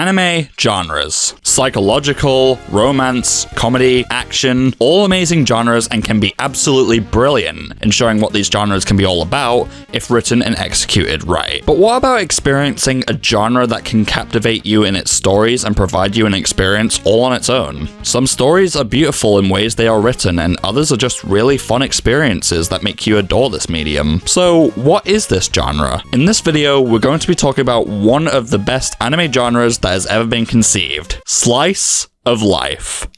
Anime genres. Psychological, romance, comedy, action, all amazing genres and can be absolutely brilliant in showing what these genres can be all about if written and executed right. But what about experiencing a genre that can captivate you in its stories and provide you an experience all on its own? Some stories are beautiful in ways they are written, and others are just really fun experiences that make you adore this medium. So what is this genre? In this video, we're going to be talking about one of the best anime genres that has ever been conceived: slice of life.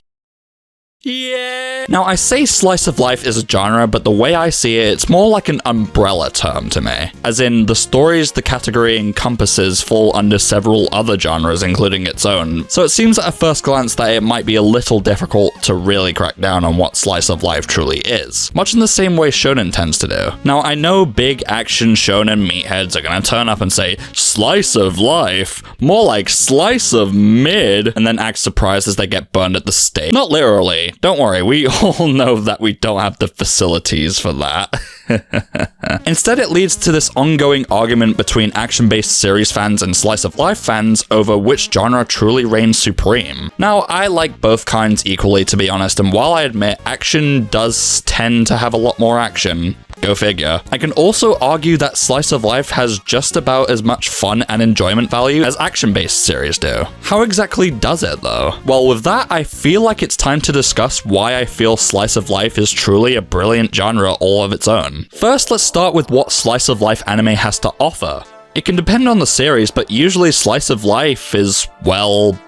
Yeah. Now, I say slice of life is a genre, but the way I see it, it's more like an umbrella term to me. As in, the stories the category encompasses fall under several other genres, including its own. So it seems at a first glance that it might be a little difficult to really crack down on what slice of life truly is, much in the same way shonen tends to do. Now, I know big action shonen meatheads are gonna turn up and say, slice of life? More like slice of mid, and then act surprised as they get burned at the stake. Not literally. Don't worry, we all know that we don't have the facilities for that. Instead, it leads to this ongoing argument between action-based series fans and slice of life fans over which genre truly reigns supreme. Now, I like both kinds equally, to be honest, and while I admit action does tend to have a lot more action, go figure, I can also argue that slice of life has just about as much fun and enjoyment value as action-based series do. How exactly does it, though? Well, with that, I feel like it's time to discuss why I feel slice of life is truly a brilliant genre all of its own. First, let's start with what slice of life anime has to offer. It can depend on the series, but usually slice of life is, well,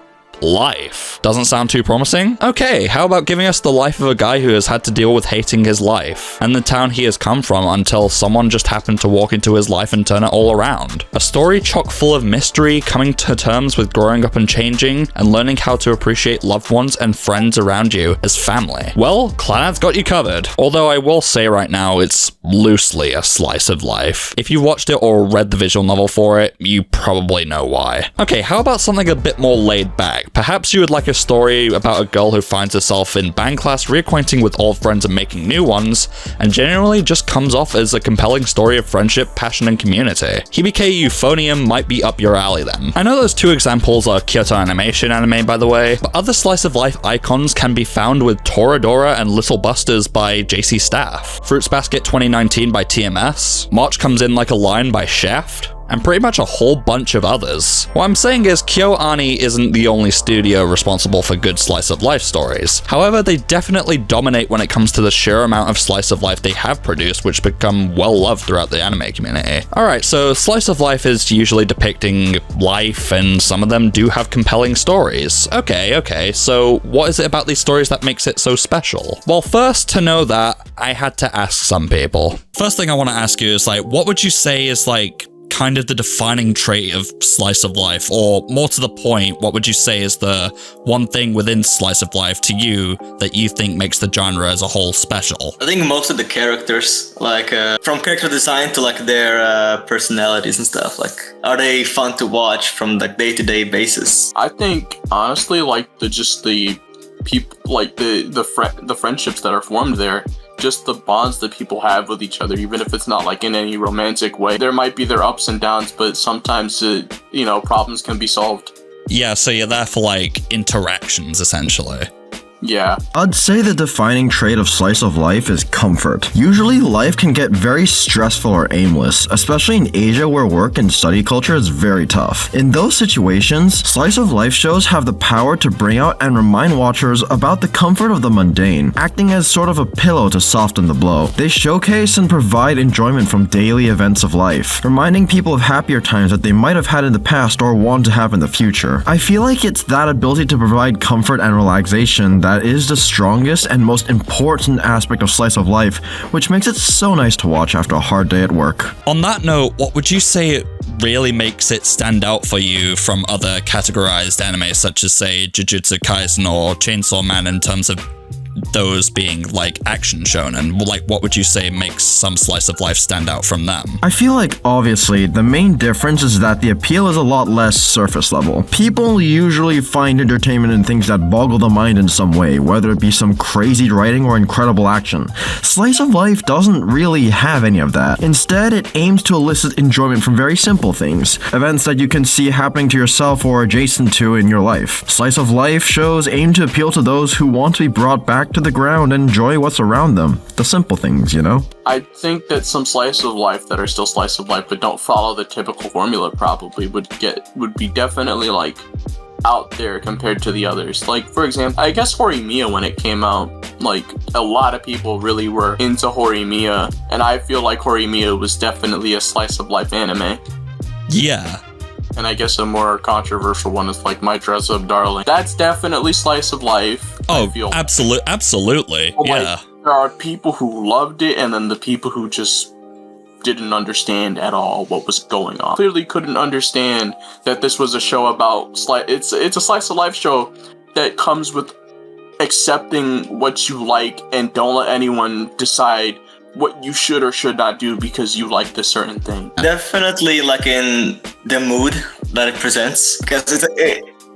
life. Doesn't sound too promising? Okay, how about giving us the life of a guy who has had to deal with hating his life and the town he has come from until someone just happened to walk into his life and turn it all around. A story chock full of mystery, coming to terms with growing up and changing, and learning how to appreciate loved ones and friends around you as family. Well, Clannad's got you covered. Although I will say right now, it's loosely a slice of life. If you watched it or read the visual novel for it, you probably know why. Okay, how about something a bit more laid back? Perhaps you would like a story about a girl who finds herself in band class reacquainting with old friends and making new ones, and generally just comes off as a compelling story of friendship, passion, and community. Hibike Euphonium might be up your alley then. I know those two examples are Kyoto Animation anime, by the way, but other slice of life icons can be found with Toradora and Little Busters by JC Staff, Fruits Basket 2019 by TMS, March Comes In Like a Lion by Shaft, and pretty much a whole bunch of others. What I'm saying is, KyoAni isn't the only studio responsible for good slice of life stories. However, they definitely dominate when it comes to the sheer amount of slice of life they have produced, which become well loved throughout the anime community. Alright, so slice of life is usually depicting life, and some of them do have compelling stories. Okay, so what is it about these stories that makes it so special? Well, first, to know that, I had to ask some people. First thing I want to ask you is, what would you say is, kind of the defining trait of slice of life, or more to the point, what would you say is the one thing within slice of life to you that you think makes the genre as a whole special? I think most of the characters, from character design to their personalities and stuff, are they fun to watch from the day-to-day basis? I think honestly, the people, the friendships that are formed there, just the bonds that people have with each other, even if it's not in any romantic way. There might be their ups and downs, but sometimes problems can be solved. Yeah, so you're there for interactions essentially. Yeah. I'd say the defining trait of slice of life is comfort. Usually, life can get very stressful or aimless, especially in Asia where work and study culture is very tough. In those situations, slice of life shows have the power to bring out and remind watchers about the comfort of the mundane, acting as sort of a pillow to soften the blow. They showcase and provide enjoyment from daily events of life, reminding people of happier times that they might have had in the past or want to have in the future. I feel like it's that ability to provide comfort and relaxation that is the strongest and most important aspect of slice of life, which makes it so nice to watch after a hard day at work. On that note, what would you say really makes it stand out for you from other categorized anime such as, say, Jujutsu Kaisen or Chainsaw Man in terms of those being like action shonen? Like, what would you say makes some slice of life stand out from them? I feel like, obviously, the main difference is that the appeal is a lot less surface level. People usually find entertainment in things that boggle the mind in some way, whether it be some crazy writing or incredible action. Slice of life doesn't really have any of that. Instead, it aims to elicit enjoyment from very simple things, events that you can see happening to yourself or adjacent to in your life. Slice of life shows aim to appeal to those who want to be brought back to the ground and enjoy what's around them. The simple things, you know? I think that some slice of life that are still slice of life but don't follow the typical formula probably would be definitely like out there compared to the others. Like, for example, I guess horimiya, when it came out, like, a lot of people really were into horimiya, and I feel like horimiya was definitely a slice of life anime. Yeah. And I guess a more controversial one is like My Dress Up Darling. That's definitely slice of life. Oh, absolutely. Like, yeah. there are people who loved it, and then the people who just didn't understand at all what was going on. Clearly couldn't understand that this was a show about it's a slice of life show that comes with accepting what you like and don't let anyone decide what you should or should not do because you like this certain thing. Definitely, like, in the mood that it presents, because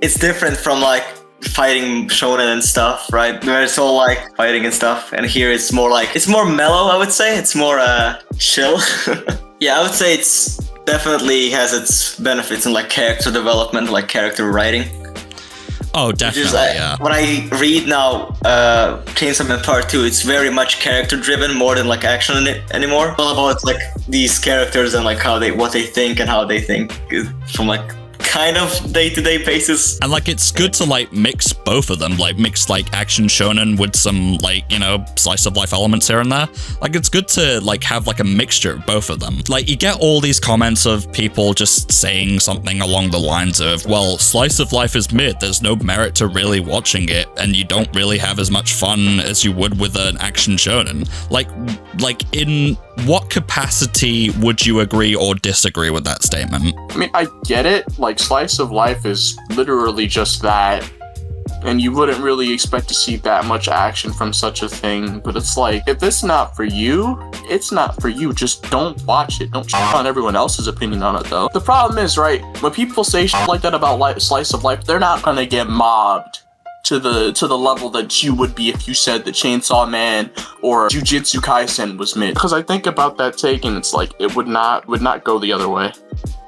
it's different from like fighting shonen and stuff, right? Where it's all like fighting and stuff, and here it's more mellow. I would say it's more chill. Yeah, I would say it's definitely has its benefits in like character development, like character writing. Oh, definitely, yeah. When I read now Chainsaw Man Part 2, it's very much character driven more than like action anymore. All about like these characters and like what they think and how they think from like kind of day-to-day basis. And like it's good to like mix both of them, like mix like action shonen with some like, you know, slice of life elements here and there. Like it's good to like have like a mixture of both of them. Like you get all these comments of people just saying something along the lines of, well, slice of life is mid, there's no merit to really watching it, and you don't really have as much fun as you would with an action shonen. Like in what capacity would you agree or disagree with that statement? I mean, I get it. Like, slice of life is literally just that. And you wouldn't really expect to see that much action from such a thing. But it's like, if it's not for you, it's not for you. Just don't watch it. Don't shit on everyone else's opinion on it, though. The problem is, right, when people say shit like that about slice of life, they're not gonna get mobbed to the level that you would be if you said that Chainsaw Man or Jujutsu Kaisen was mid. Because I think about that take, and it's like it would not go the other way.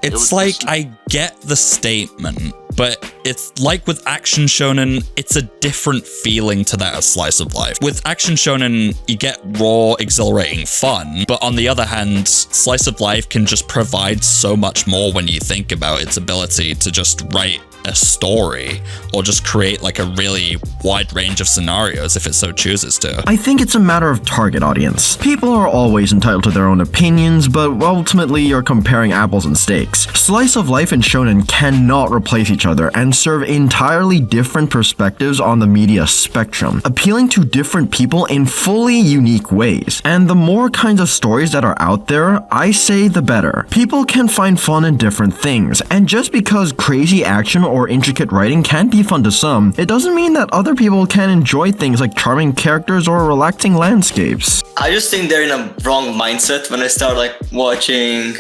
It's like, I get the statement, but it's like with action shonen, it's a different feeling to that as slice of life. With action shonen, you get raw, exhilarating fun, but on the other hand, slice of life can just provide so much more when you think about its ability to just write a story or just create like a really wide range of scenarios if it so chooses to. I think it's a matter of target audience. People are always entitled to their own opinions, but ultimately you're comparing apples and steaks. Slice of life and shonen cannot replace each other and serve entirely different perspectives on the media spectrum, appealing to different people in fully unique ways. And the more kinds of stories that are out there, I say the better. People can find fun in different things, and just because crazy action or intricate writing can be fun to some, it doesn't mean that other people can enjoy things like charming characters or relaxing landscapes. I just think they're in a wrong mindset when I start like watching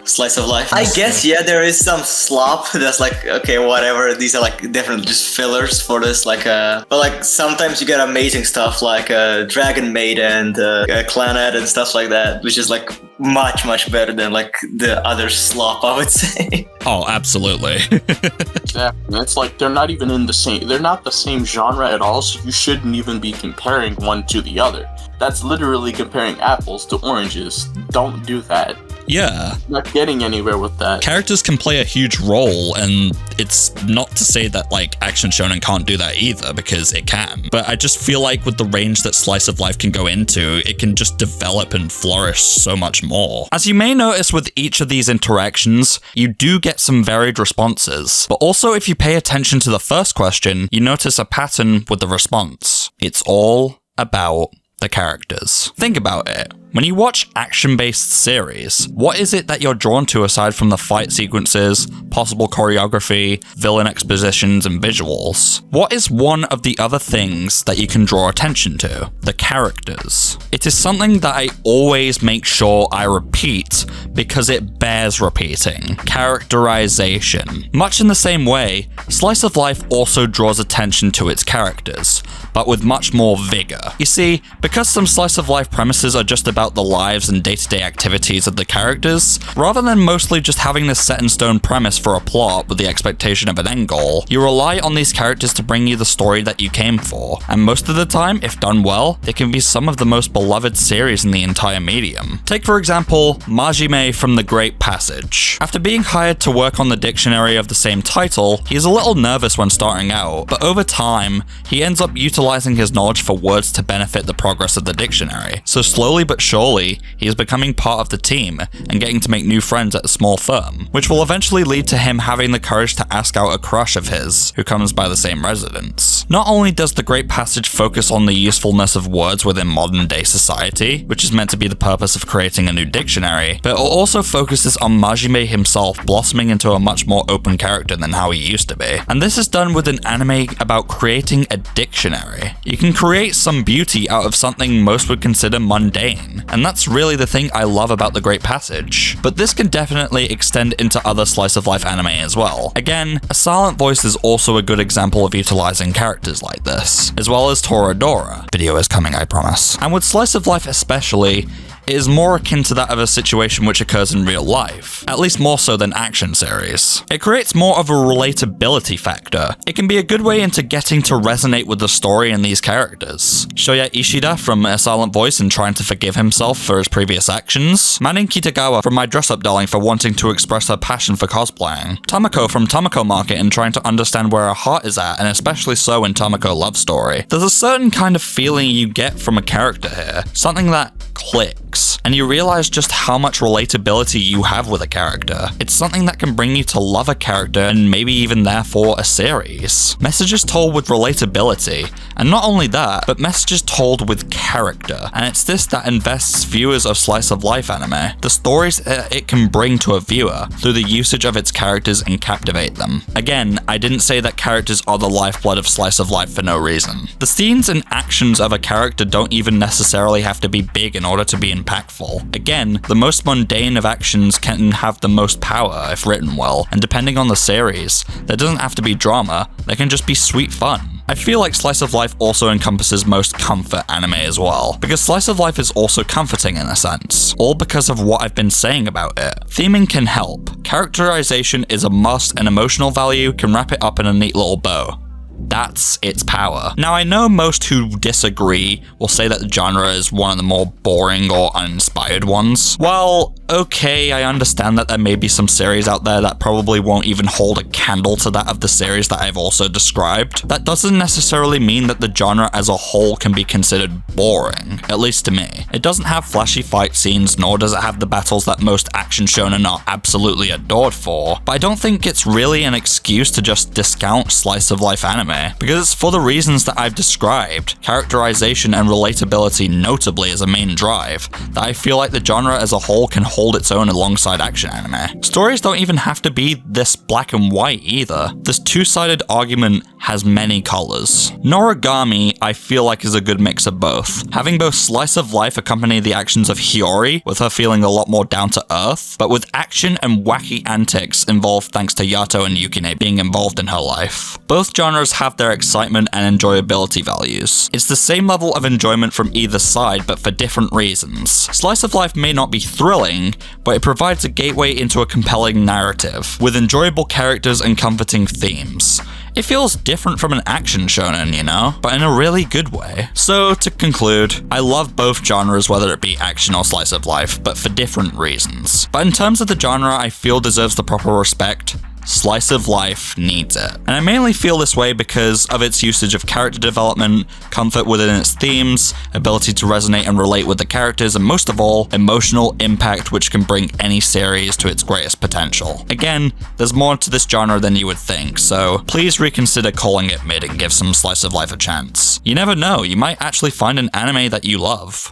slice of life. I guess, yeah, there is some slop that's like, okay, whatever, these are like definitely just fillers for this, like but like sometimes you get amazing stuff like Dragon Maid and Clannad and stuff like that, which is like much better than like the other slop, I would say. Oh, absolutely. Exactly. It's like they're not the same genre at all, so you shouldn't even be comparing one to the other. That's literally comparing apples to oranges. Don't do that. Yeah. Not getting anywhere with that. Characters can play a huge role, and it's not to say that like action shonen can't do that either, because it can. But I just feel like with the range that slice of life can go into, it can just develop and flourish so much more. As you may notice with each of these interactions, you do get some varied responses. But also if you pay attention to the first question, you notice a pattern with the response. It's all about the characters. Think about it. When you watch action-based series, what is it that you're drawn to aside from the fight sequences, possible choreography, villain expositions, and visuals? What is one of the other things that you can draw attention to? The characters. It is something that I always make sure I repeat because it bears repeating. Characterization. Much in the same way, Slice of Life also draws attention to its characters, but with much more vigor. You see, because some Slice of Life premises are just about the lives and day-to-day activities of the characters, rather than mostly just having this set-in-stone premise for a plot with the expectation of an end goal, you rely on these characters to bring you the story that you came for, and most of the time, if done well, they can be some of the most beloved series in the entire medium. Take for example, Majime from The Great Passage. After being hired to work on the dictionary of the same title, he is a little nervous when starting out, but over time, he ends up utilizing his knowledge for words to benefit the progress of the dictionary. So slowly but surely, he is becoming part of the team and getting to make new friends at a small firm, which will eventually lead to him having the courage to ask out a crush of his, who comes by the same residence. Not only does The Great Passage focus on the usefulness of words within modern day society, which is meant to be the purpose of creating a new dictionary, but it also focuses on Majime himself blossoming into a much more open character than how he used to be. And this is done with an anime about creating a dictionary. You can create some beauty out of something most would consider mundane, and that's really the thing I love about The Great Passage. But this can definitely extend into other slice of life anime as well. Again, A Silent Voice is also a good example of utilizing characters like this, as well as Toradora. Video is coming, I promise. And with slice of life especially, it is more akin to that of a situation which occurs in real life, at least more so than action series. It creates more of a relatability factor. It can be a good way into getting to resonate with the story and these characters. Shoya Ishida from A Silent Voice and trying to forgive himself for his previous actions, Manin Kitagawa from My Dress Up Darling for wanting to express her passion for cosplaying, Tamako from Tamako Market and trying to understand where her heart is at, and especially so in Tamako Love Story. There's a certain kind of feeling you get from a character here, something that clicks, and you realize just how much relatability you have with a character. It's something that can bring you to love a character and maybe even therefore a series. Messages told with relatability, and not only that, but messages told with character, and it's this that invests viewers of slice of life anime. The stories it can bring to a viewer through the usage of its characters and captivate them. Again, I didn't say that characters are the lifeblood of slice of life for no reason. The scenes and actions of a character don't even necessarily have to be big in order to be impactful. Again, the most mundane of actions can have the most power if written well, and depending on the series, there doesn't have to be drama, there can just be sweet fun. I feel like slice of life also encompasses most comfort anime as well, because slice of life is also comforting in a sense, all because of what I've been saying about it. Theming can help, characterization is a must, and emotional value can wrap it up in a neat little bow. That's its power. Now, I know most who disagree will say that the genre is one of the more boring or uninspired ones. Well, okay, I understand that there may be some series out there that probably won't even hold a candle to that of the series that I've also described. That doesn't necessarily mean that the genre as a whole can be considered boring, at least to me. It doesn't have flashy fight scenes, nor does it have the battles that most action shonen are absolutely adored for, but I don't think it's really an excuse to just discount slice of life anime, because it's for the reasons that I've described, characterization and relatability notably as a main drive, that I feel like the genre as a whole can hold its own alongside action anime. Stories don't even have to be this black and white either. This two-sided argument has many colors. Noragami, I feel like, is a good mix of both. Having both slice of life accompany the actions of Hiyori, with her feeling a lot more down to earth, but with action and wacky antics involved thanks to Yato and Yukine being involved in her life. Both genres have their excitement and enjoyability values. It's the same level of enjoyment from either side, but for different reasons. Slice of life may not be thrilling, but it provides a gateway into a compelling narrative, with enjoyable characters and comforting themes. It feels different from an action shonen, you know, but in a really good way. So, to conclude, I love both genres, whether it be action or slice of life, but for different reasons. But in terms of the genre I feel deserves the proper respect, slice of life needs it. And I mainly feel this way because of its usage of character development, comfort within its themes, ability to resonate and relate with the characters, and most of all, emotional impact which can bring any series to its greatest potential. Again, there's more to this genre than you would think, so please reconsider calling it mid and give some slice of life a chance. You never know, you might actually find an anime that you love.